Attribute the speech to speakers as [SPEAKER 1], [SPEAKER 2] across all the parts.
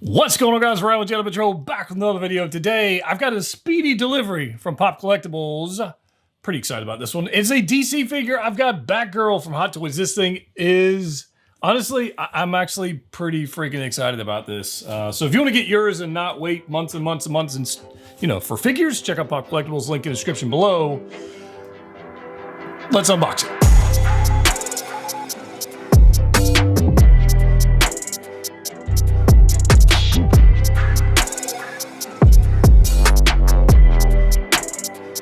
[SPEAKER 1] What's going on, guys? Ryan with Jedha Patrol, back with another video. Today, I've got a speedy delivery from Pop Collectibles. Pretty excited about this one. It's a DC figure. I've got Batgirl from Hot Toys. This thing is, honestly, I'm actually pretty freaking excited about this. So if you want to get yours and not wait months and months and months and, you know, for figures, check out Pop Collectibles, link in the description below. Let's unbox it.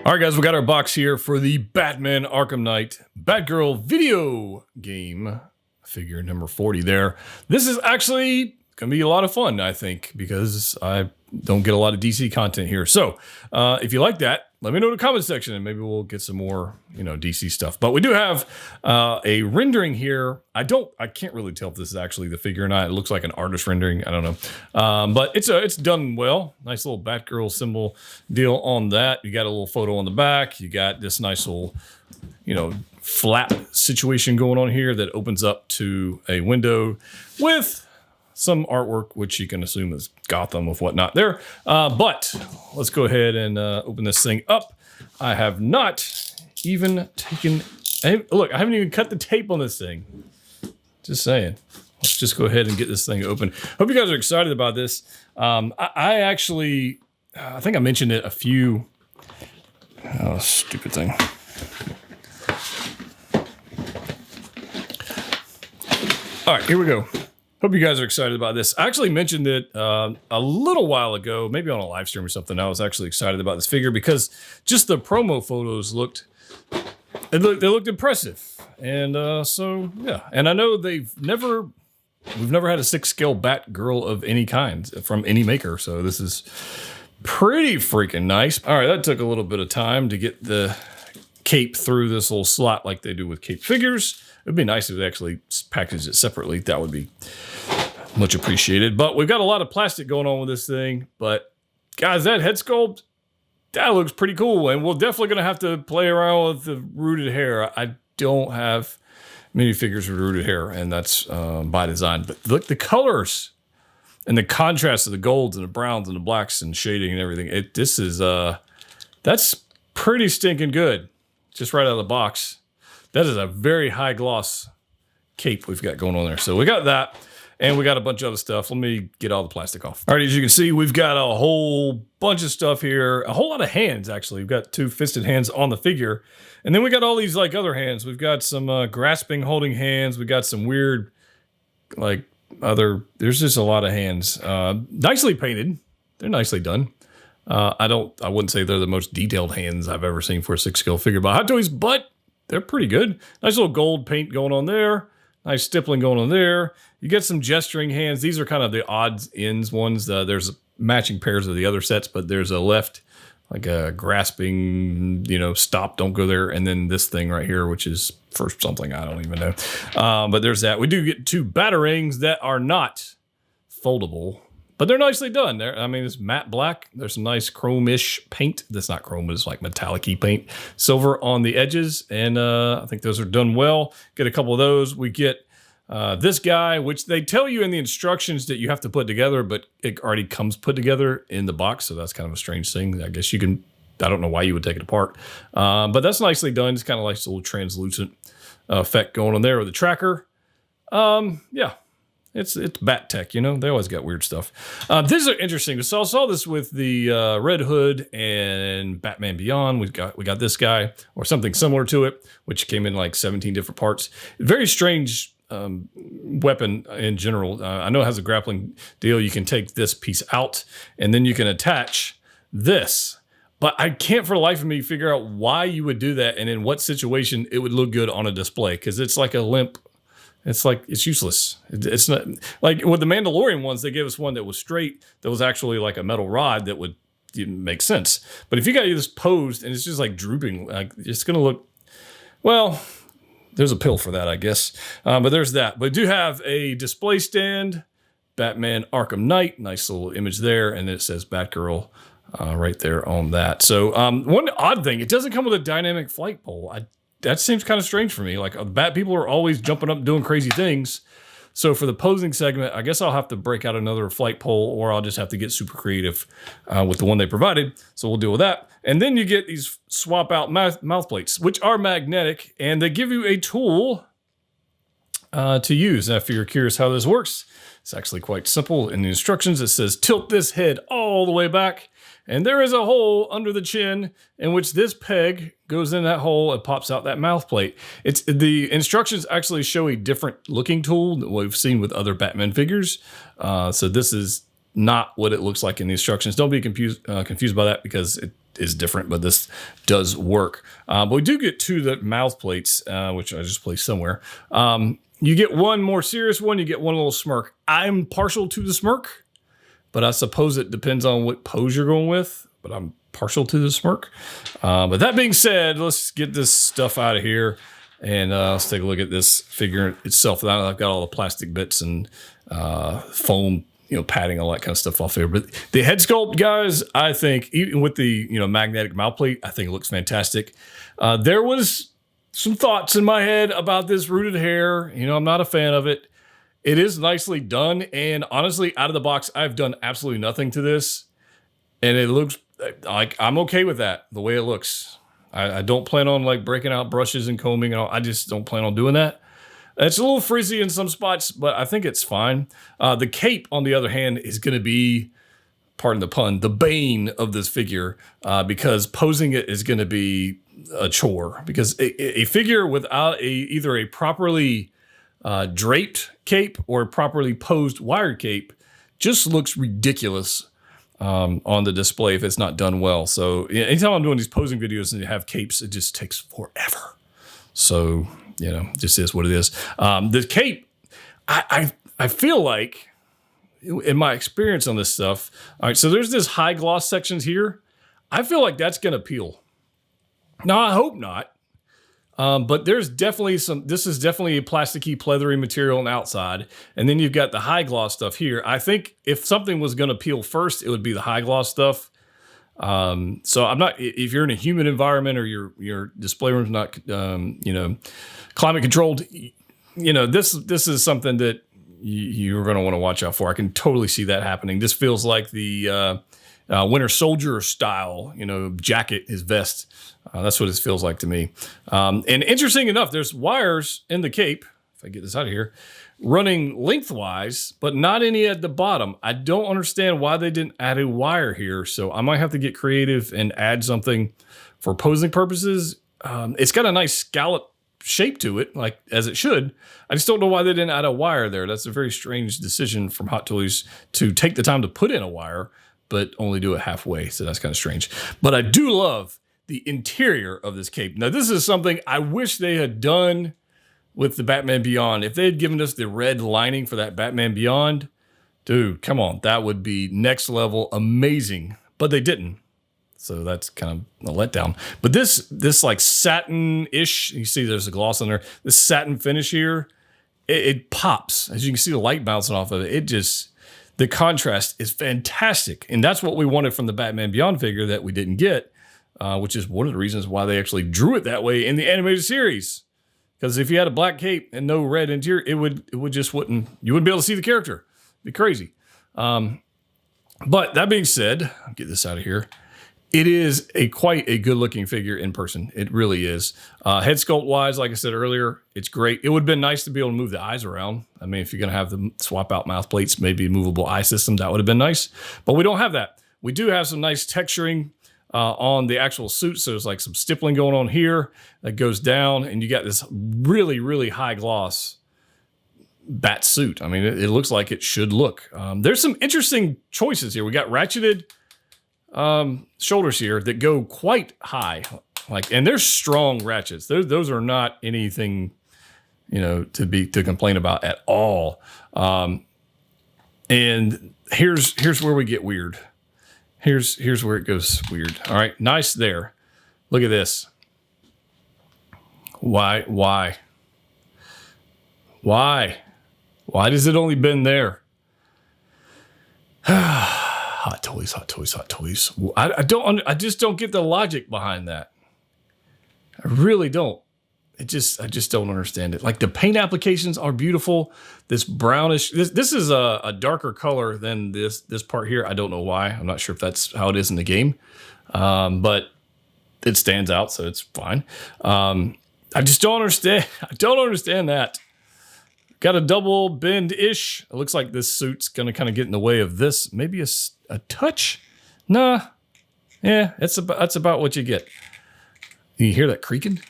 [SPEAKER 1] All right, guys, we got our box here for the Batman Arkham Knight Batgirl video game figure number 40 there. This is actually going to be a lot of fun, I think, because I don't get a lot of DC content here. So if you like that, let me know in the comment section and maybe we'll get some more, you know, DC stuff. But we do have a rendering here. I can't really tell if this is actually the figure or not. It looks like an artist rendering. I don't know. But it's done well. Nice little Batgirl symbol deal on that. You got a little photo on the back. You got this nice little, you know, flap situation going on here that opens up to a window with some artwork, which you can assume is Gotham with whatnot there. But let's go ahead and open this thing up. I have not even taken... Look, I haven't even cut the tape on this thing. Just saying. Let's just go ahead and get this thing open. Hope you guys are excited about this. I actually... I think I mentioned it a few... Oh, stupid thing. All right, here we go. Hope you guys are excited about this. I actually mentioned it a little while ago, maybe on a live stream or something. I was actually excited about this figure because just the promo photos looked impressive. And so, yeah. And I know we've never had a 6-scale Batgirl of any kind from any maker. So this is pretty freaking nice. All right, that took a little bit of time to get the cape through this little slot like they do with cape figures. It'd be nice if they actually packaged it separately. That would be much appreciated. But we've got a lot of plastic going on with this thing. But guys, that head sculpt, that looks pretty cool. And we're definitely going to have to play around with the rooted hair. I don't have many figures with rooted hair, and that's by design. But look, the colors and the contrast of the golds and the browns and the blacks and shading and everything. That's pretty stinking good. Just right out of the box. That is a very high gloss cape we've got going on there. So we got that, and we got a bunch of other stuff. Let me get all the plastic off. All right, as you can see, we've got a whole bunch of stuff here. A whole lot of hands, actually. We've got 2 fisted hands on the figure. And then we got all these, like, other hands. We've got some grasping, holding hands. We got some weird, like, there's just a lot of hands. Nicely painted. They're nicely done. I wouldn't say they're the most detailed hands I've ever seen for a 6-scale figure by Hot Toys, but they're pretty good. Nice little gold paint going on there. Nice stippling going on there. You get some gesturing hands. These are kind of the odds ends ones. There's matching pairs of the other sets, but there's a left, like a grasping, you know, stop, don't go there. And then this thing right here, which is for something, I don't even know. But there's that. We do get 2 batarangs that are not foldable, but they're nicely done. I mean, it's matte black. There's some nice chrome-ish paint. That's not chrome, but it's like metallic-y paint. Silver on the edges, and I think those are done well. Get a couple of those. We get this guy, which they tell you in the instructions that you have to put together, but it already comes put together in the box, so that's kind of a strange thing. I guess you can, I don't know why you would take it apart. But that's nicely done. It's kind of like a little translucent effect going on there with the tracker. Yeah. It's Bat Tech, you know? They always got weird stuff. This is interesting. So I saw this with the Red Hood and Batman Beyond. We got this guy, or something similar to it, which came in like 17 different parts. Very strange weapon in general. I know it has a grappling deal. You can take this piece out, and then you can attach this. But I can't for the life of me figure out why you would do that and in what situation it would look good on a display, because it's like a limp. It's like, it's useless. It's not like with the Mandalorian ones, they gave us one that was straight, that was actually like a metal rod that would make sense. But if you got this posed and it's just like drooping, like it's going to look, well, there's a pill for that, I guess. But there's that. But I do have a display stand, Batman Arkham Knight, nice little image there. And it says Batgirl right there on that. So one odd thing, it doesn't come with a dynamic flight pole. That seems kind of strange for me. Like, Bat people are always jumping up and doing crazy things. So for the posing segment, I guess I'll have to break out another flight pole, or I'll just have to get super creative with the one they provided. So we'll deal with that. And then you get these swap out mouth plates, which are magnetic, and they give you a tool to use. Now, if you're curious how this works, it's actually quite simple. In the instructions, it says tilt this head all the way back, and there is a hole under the chin in which this peg goes in that hole and pops out that mouth plate. The instructions actually show a different looking tool that we've seen with other Batman figures. So this is not what it looks like in the instructions. Don't be confused by that, because it is different, but this does work. But we do get two of the mouth plates, which I just placed somewhere. You get one more serious one. You get one little smirk. I'm partial to the smirk, but I suppose it depends on what pose you're going with. But I'm partial to the smirk. But that being said, let's get this stuff out of here. And let's take a look at this figure itself. Now I've got all the plastic bits and foam, padding, all that kind of stuff off here. But the head sculpt, guys, I think, even with the magnetic mouth plate, I think it looks fantastic. There was some thoughts in my head about this rooted hair. I'm not a fan of it. It is nicely done. And honestly, out of the box, I've done absolutely nothing to this. And it looks like I'm okay with that, the way it looks. I don't plan on like breaking out brushes and combing and all. I just don't plan on doing that. It's a little frizzy in some spots, but I think it's fine. The cape, on the other hand, is going to be, pardon the pun, the bane of this figure, because posing it is going to be a chore. Because a figure without either a properly draped cape or a properly posed wired cape just looks ridiculous on the display if it's not done well. So anytime I'm doing these posing videos and you have capes, it just takes forever. So, just is what it is. The cape, I feel like, in my experience on this stuff, all right, so there's this high gloss sections here. I feel like that's going to peel. Now, I hope not. But there's definitely this is definitely a plasticky, pleathery material on the outside. And then you've got the high gloss stuff here. I think if something was going to peel first, it would be the high gloss stuff. So I'm not, if you're in a humid environment or your display room's not, climate controlled, this is something that you're going to want to watch out for. I can totally see that happening. This feels like the Winter Soldier style, jacket, his vest. That's what it feels like to me. And interesting enough, there's wires in the cape, if I get this out of here, running lengthwise, but not any at the bottom. I don't understand why they didn't add a wire here. So I might have to get creative and add something for posing purposes. It's got a nice scallop shape to it, like as it should. I just don't know why they didn't add a wire there. That's a very strange decision from Hot Toys to take the time to put in a wire, but only do it halfway. So that's kind of strange. But I do love the interior of this cape. Now, this is something I wish they had done with the Batman Beyond. If they had given us the red lining for that Batman Beyond, dude, come on. That would be next level amazing. But they didn't. So that's kind of a letdown. But this like satin-ish, you see there's a gloss on there. This satin finish here, it pops. As you can see the light bouncing off of it. The contrast is fantastic. And that's what we wanted from the Batman Beyond figure that we didn't get, which is one of the reasons why they actually drew it that way in the animated series. Because if you had a black cape and no red interior, you wouldn't be able to see the character. It'd be crazy. But that being said, I'll get this out of here. It is quite a good looking figure in person. It really is. Head sculpt wise, like I said earlier, it's great. It would have been nice to be able to move the eyes around. I mean, if you're going to have them swap out mouth plates, maybe movable eye systems, that would have been nice. But we don't have that. We do have some nice texturing on the actual suit. So there's like some stippling going on here that goes down, and you got this really, really high gloss bat suit. I mean, it looks like it should look. There's some interesting choices here. We got ratcheted shoulders here that go quite high, and they're strong ratchets. Those are not anything, to complain about at all. And here's where we get weird. Here's where it goes weird. All right, nice there. Look at this. Why does it only bend there? Hot toys. I just don't get the logic behind that. I really don't. I just don't understand it. Like the paint applications are beautiful. This brownish, this is a darker color than this part here. I don't know why. I'm not sure if that's how it is in the game, but it stands out, so it's fine. I just don't understand. I don't understand that. Got a double bend-ish. It looks like this suit's going to kind of get in the way of this. Maybe a touch? Nah. Yeah, that's about what you get. You hear that creaking?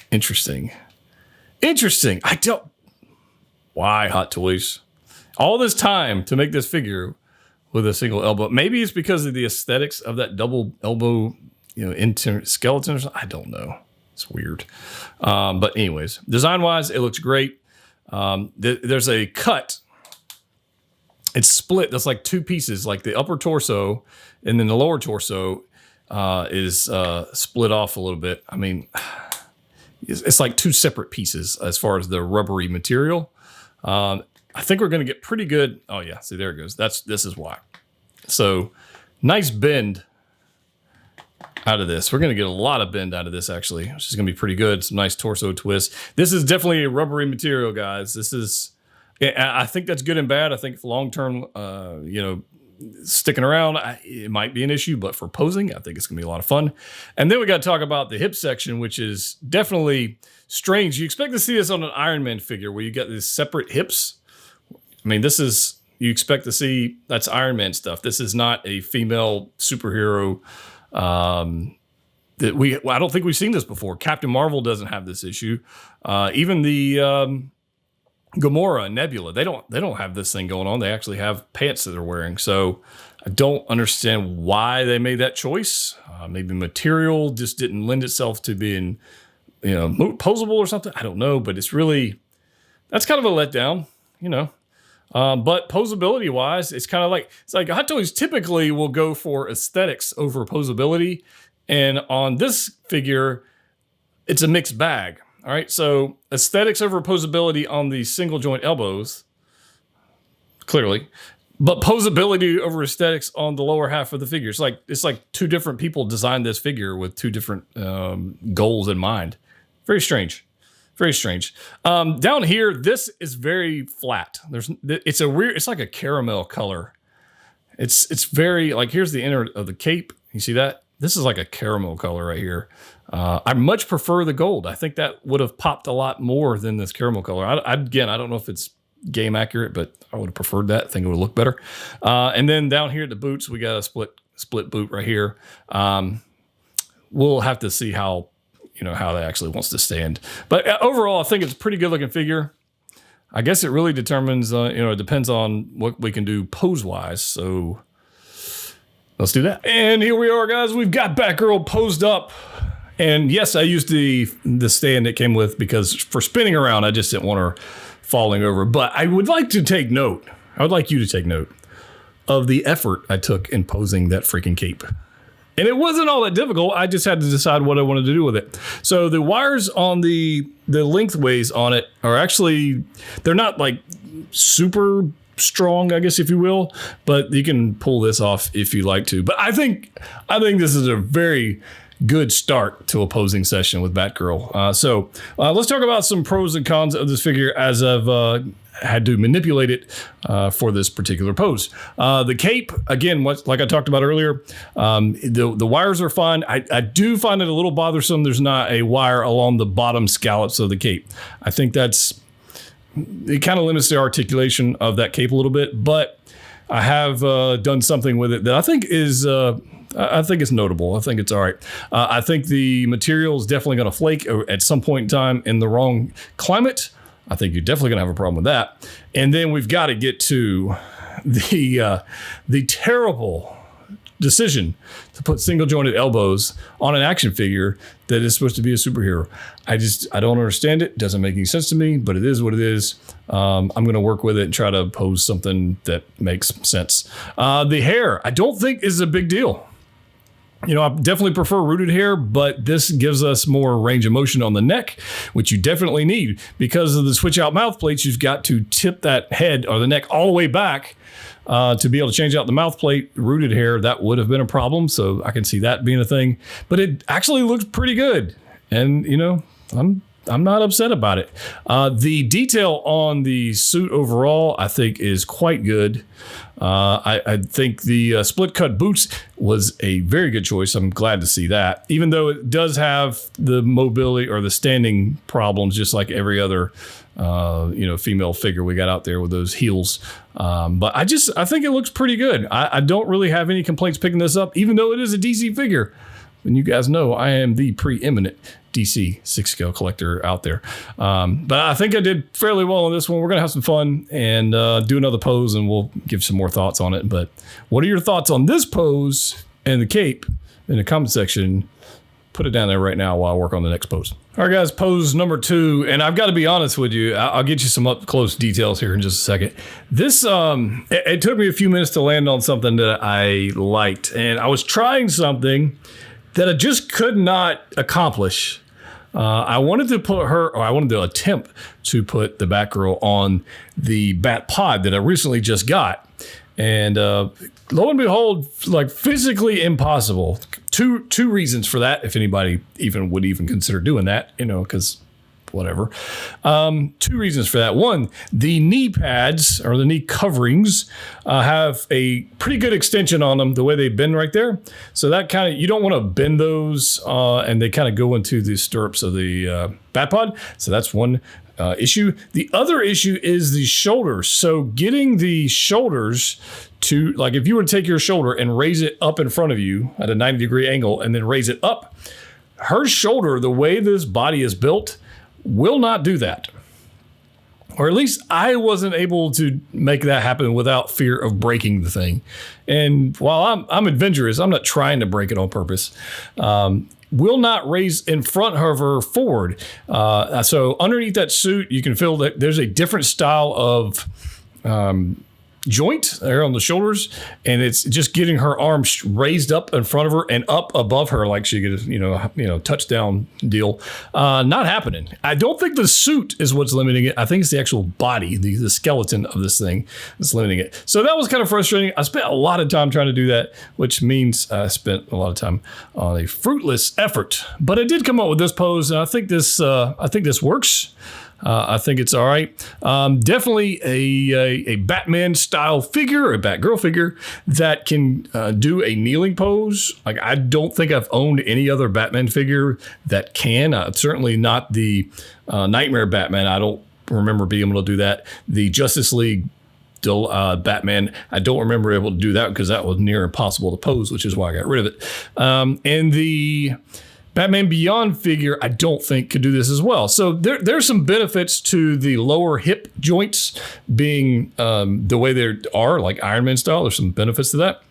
[SPEAKER 1] Interesting. Interesting. I don't... Why, Hot Toys? All this time to make this figure with a single elbow. Maybe it's because of the aesthetics of that double elbow, into skeleton or something. I don't know. It's weird. But anyways, design-wise, it looks great. There's a cut. It's split. That's like two pieces, like the upper torso and then the lower torso is split off a little bit. I mean, it's like two separate pieces as far as the rubbery material. I think we're going to get pretty good. Oh yeah, see there it goes. This is why. So nice bend out of this. We're going to get a lot of bend out of this actually, which is going to be pretty good. Some nice torso twist. This is definitely a rubbery material, guys. This is, I think that's good and bad. I think long-term, sticking around, it might be an issue, but for posing, I think it's going to be a lot of fun. And then we got to talk about the hip section, which is definitely strange. You expect to see this on an Iron Man figure where you get these separate hips. I mean, you expect to see, that's Iron Man stuff. This is not a female superhero. I don't think we've seen this before. Captain Marvel doesn't have this issue. Even the Gamora and Nebula, they don't have this thing going on. They actually have pants that they're wearing. So I don't understand why they made that choice. Maybe material just didn't lend itself to being, posable or something. I don't know, but that's kind of a letdown, But posability wise, it's like Hot Toys typically will go for aesthetics over posability. And on this figure, it's a mixed bag. All right. So aesthetics over posability on the single joint elbows, clearly, but posability over aesthetics on the lower half of the figure. It's like two different people designed this figure with two different goals in mind. Very strange. Very strange. Down here, this is very flat. It's like a caramel color. It's very, like, here's the inner of the cape. You see that? This is like a caramel color right here. I much prefer the gold. I think that would have popped a lot more than this caramel color. Again, I don't know if it's game accurate, but I would have preferred that. I think it would look better. And then down here at the boots, we got a split boot right here. We'll have to see how that actually wants to stand. But overall, I think it's a pretty good looking figure. I guess it really determines, it depends on what we can do pose-wise. So let's do that. And here we are, guys. We've got Batgirl posed up. And yes, I used the stand it came with because for spinning around, I just didn't want her falling over. But I would like you to take note of the effort I took in posing that freaking cape. And it wasn't all that difficult. I just had to decide what I wanted to do with it. So the wires on the lengthways on it are actually, they're not like super strong, I guess, if you will, but you can pull this off if you like to. But I think this is a very good start to a posing session with Batgirl. So let's talk about some pros and cons of this figure as I've had to manipulate it for this particular pose. The cape, again, like I talked about earlier, the wires are fine. I do find it a little bothersome. There's not a wire along the bottom scallops of the cape. I think it kind of limits the articulation of that cape a little bit, but I have done something with it that I think is notable. I think it's all right. I think the material is definitely going to flake at some point in time in the wrong climate. I think you're definitely going to have a problem with that. And then we've got to get to the terrible decision to put single jointed elbows on an action figure that is supposed to be a superhero. I don't understand it. It doesn't make any sense to me, but it is what it is. I'm going to work with it and try to pose something that makes sense. The hair, I don't think is a big deal. I definitely prefer rooted hair, but this gives us more range of motion on the neck, which you definitely need. Because of the switch out mouth plates, you've got to tip that head or the neck all the way back to be able to change out the mouth plate. Rooted hair, that would have been a problem. So I can see that being a thing, but it actually looks pretty good. And, I'm not upset about it. The detail on the suit overall, I think, is quite good. I think the split cut boots was a very good choice. I'm glad to see that, even though it does have the mobility or the standing problems, just like every other female figure we got out there with those heels. But I think it looks pretty good. I don't really have any complaints picking this up, even though it is a DC figure. And you guys know I am the preeminent DC 6-scale collector out there. But I think I did fairly well on this one. We're going to have some fun and do another pose, and we'll give some more thoughts on it. But what are your thoughts on this pose and the cape in the comment section? Put it down there right now while I work on the next pose. All right, guys, pose number 2. And I've got to be honest with you. I'll get you some up-close details here in just a second. This, it took me a few minutes to land on something that I liked. And I was trying something that I just could not accomplish. I wanted to attempt to put the Batgirl on the Bat Pod that I recently just got. And lo and behold, like physically impossible. Two reasons for that, if anybody would consider doing that, because whatever. 2 reasons for that. One, the knee pads or the knee coverings have a pretty good extension on them the way they bend right there. So that you don't want to bend those and they kind of go into the stirrups of the Bat Pod. So that's one issue. The other issue is the shoulders. So getting the shoulders to, like, if you were to take your shoulder and raise it up in front of you at a 90-degree angle and then raise it up, her shoulder, the way this body is built, will not do that. Or at least I wasn't able to make that happen without fear of breaking the thing. And while I'm adventurous, I'm not trying to break it on purpose. Will not raise in front of her forward. So underneath that suit, you can feel that there's a different style of joint there on the shoulders, and it's just getting her arms raised up in front of her and up above her like she could, touchdown deal. Not happening. I don't think the suit is what's limiting it. I think it's the actual body, the skeleton of this thing that's limiting it. So that was kind of frustrating. I spent a lot of time trying to do that, which means I spent a lot of time on a fruitless effort. But I did come up with this pose, and I think this works. I think it's all right. Definitely a Batman style figure, a Batgirl figure that can do a kneeling pose. Like, I don't think I've owned any other Batman figure that can. Certainly not the Nightmare Batman. I don't remember being able to do that. The Justice League Batman, I don't remember able to do that because that was near impossible to pose, which is why I got rid of it. And the Batman Beyond figure, I don't think could do this as well. So there's some benefits to the lower hip joints being the way they are, like Iron Man style. There's some benefits to that.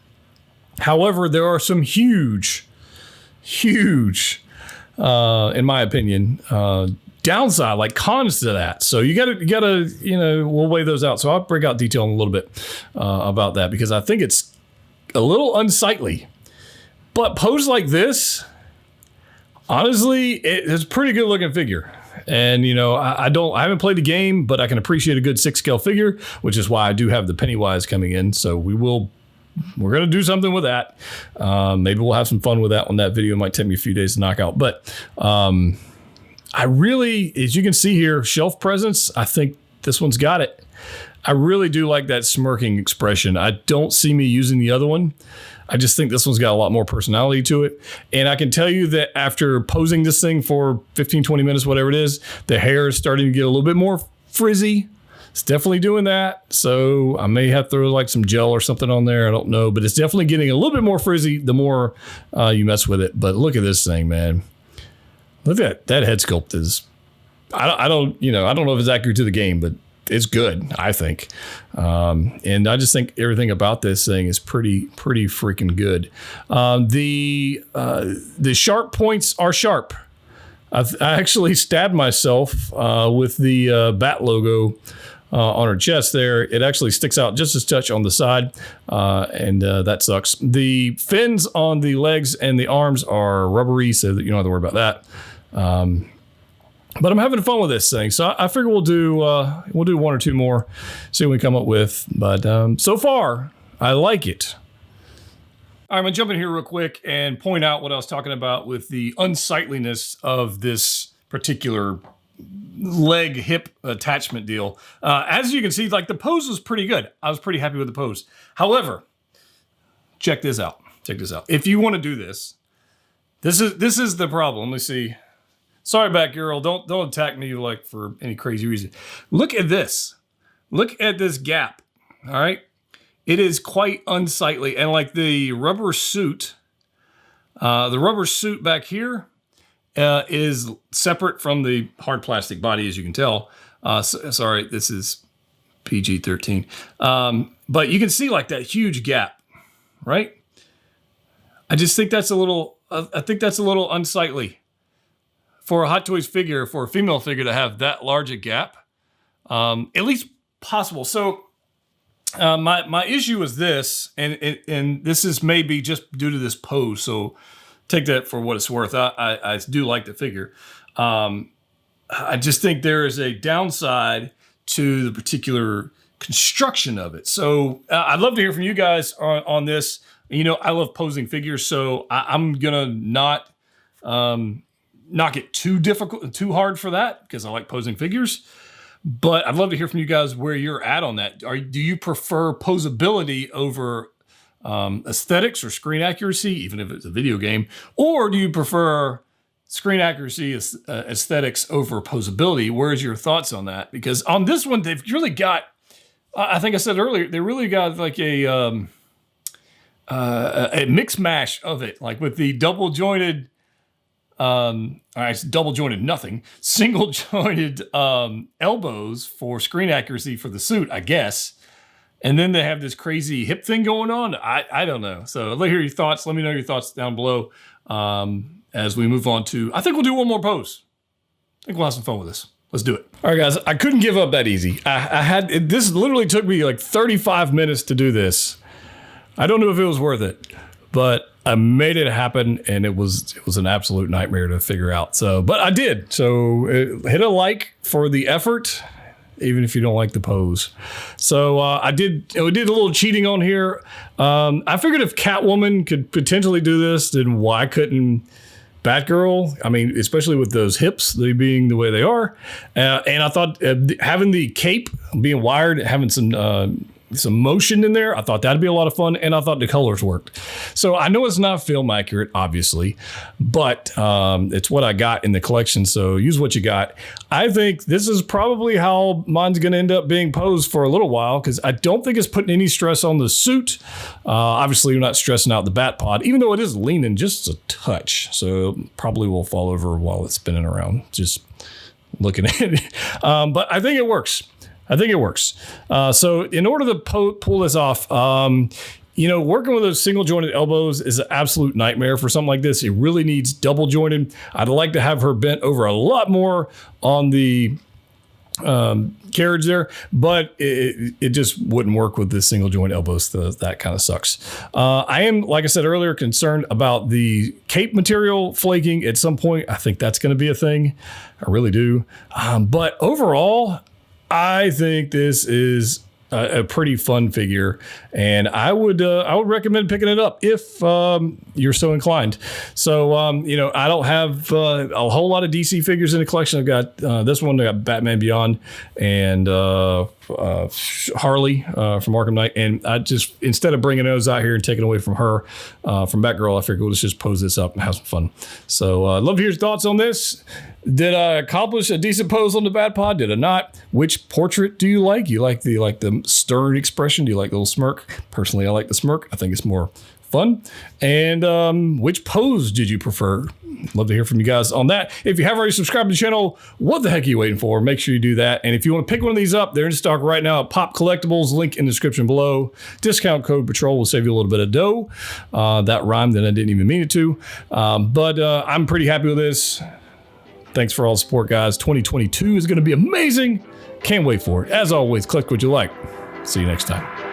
[SPEAKER 1] However, there are some huge, in my opinion, downside, like cons to that. So you gotta, we'll weigh those out. So I'll break out detail in a little bit about that because I think it's a little unsightly. But posed like this, honestly, it's a pretty good looking figure. And, I haven't played the game, but I can appreciate a good 6-scale figure, which is why I do have the Pennywise coming in. So we're going to do something with that. Maybe we'll have some fun with that one. That video might take me a few days to knock out. But I really, as you can see here, shelf presence, I think this one's got it. I really do like that smirking expression. I don't see me using the other one. I just think this one's got a lot more personality to it. And I can tell you that after posing this thing for 15, 20 minutes, whatever it is, the hair is starting to get a little bit more frizzy. It's definitely doing that. So I may have to throw like some gel or something on there. I don't know, but it's definitely getting a little bit more frizzy the more you mess with it. But look at this thing, man. Look at that head sculpt is, I don't know if it's accurate to the game, but it's good, I think. And I just think everything about this thing is pretty freaking good. The sharp points are sharp. I actually stabbed myself with the bat logo on her chest there. It actually sticks out just a touch on the side, and that sucks. The fins on the legs and the arms are rubbery, so that you don't have to worry about that. But I'm having fun with this thing, so I figure we'll do 1 or 2 more, see what we come up with. But so far, I like it. All right, I'm gonna jump in here real quick and point out what I was talking about with the unsightliness of this particular leg hip attachment deal. As you can see, like the pose was pretty good. I was pretty happy with the pose. However, check this out. Check this out. If you want to do this, this is the problem. Let's see. Sorry, Batgirl. Don't attack me like for any crazy reason. Look at this. Look at this gap. All right. It is quite unsightly, and like the rubber suit back here is separate from the hard plastic body, as you can tell. Sorry, this is PG-13. But you can see like that huge gap, right? I just think that's a little. I think that's a little unsightly for a Hot Toys figure, for a female figure to have that large a gap. At least possible. So my issue is this, and this is maybe just due to this pose. So take that for what it's worth. I do like the figure. I just think there is a downside to the particular construction of it. So I'd love to hear from you guys on this. You know, I love posing figures, so I'm gonna not get too hard for that because I like posing figures. But I'd love to hear from you guys where you're at on that. Do you prefer posability over aesthetics or screen accuracy, even if it's a video game, or do you prefer screen accuracy, aesthetics over posability? Where's your thoughts on that? Because on this one, they've really got. I think I said earlier, they really got like a mix mash of it, like with the double jointed. Double jointed nothing. Single jointed elbows for screen accuracy for the suit, I guess. And then they have this crazy hip thing going on. I don't know. So let me hear your thoughts. Let me know your thoughts down below as we move on to. I think we'll do one more pose. I think we'll have some fun with this. Let's do it. All right, guys. I couldn't give up that easy. This literally took me like 35 minutes to do this. I don't know if it was worth it, but I made it happen, and it was an absolute nightmare to figure out. So, but I did. So hit a like for the effort, even if you don't like the pose. So we did a little cheating on here. I figured if Catwoman could potentially do this, then why couldn't Batgirl? I mean, especially with those hips, they being the way they are. And I thought having the cape being wired, having some motion in there, I thought that'd be a lot of fun, and I thought the colors worked. So I know it's not film accurate, obviously, but it's what I got in the collection, so use what you got. I think this is probably how mine's going to end up being posed for a little while, because I don't think it's putting any stress on the suit. Obviously, you're not stressing out the bat pod, even though it is leaning just a touch, so it probably will fall over while it's spinning around, just looking at it. But I think it works. So in order to pull this off, working with those single jointed elbows is an absolute nightmare for something like this. It really needs double jointed. I'd like to have her bent over a lot more on the carriage there, but it just wouldn't work with the single joint elbows. So that kind of sucks. I am, like I said earlier, concerned about the cape material flaking at some point. I think that's going to be a thing. I really do. But overall, I think this is a pretty fun figure, and I would recommend picking it up if you're so inclined. So I don't have a whole lot of DC figures in the collection. I've got this one. I got Batman Beyond and Harley from Arkham Knight, and I just, instead of bringing those out here and taking away from her from Batgirl, I figured let's just pose this up and have some fun. So I'd love to hear your thoughts on this. Did I accomplish a decent pose on the Bat Pod? Did I not? Which portrait do you like? You like the stern expression? Do you like the little smirk? Personally, I like the smirk. I think it's more fun. And which pose did you prefer? Love to hear from you guys on that. If you haven't already subscribed to the channel, what the heck are you waiting for? Make sure you do that. And if you want to pick one of these up, they're in stock right now at Pop Collectibles. Link in the description below. Discount code Patrol will save you a little bit of dough. That rhymed and I didn't even mean it to. But I'm pretty happy with this. Thanks for all the support, guys. 2022 is going to be amazing. Can't wait for it. As always, click what you like. See you next time.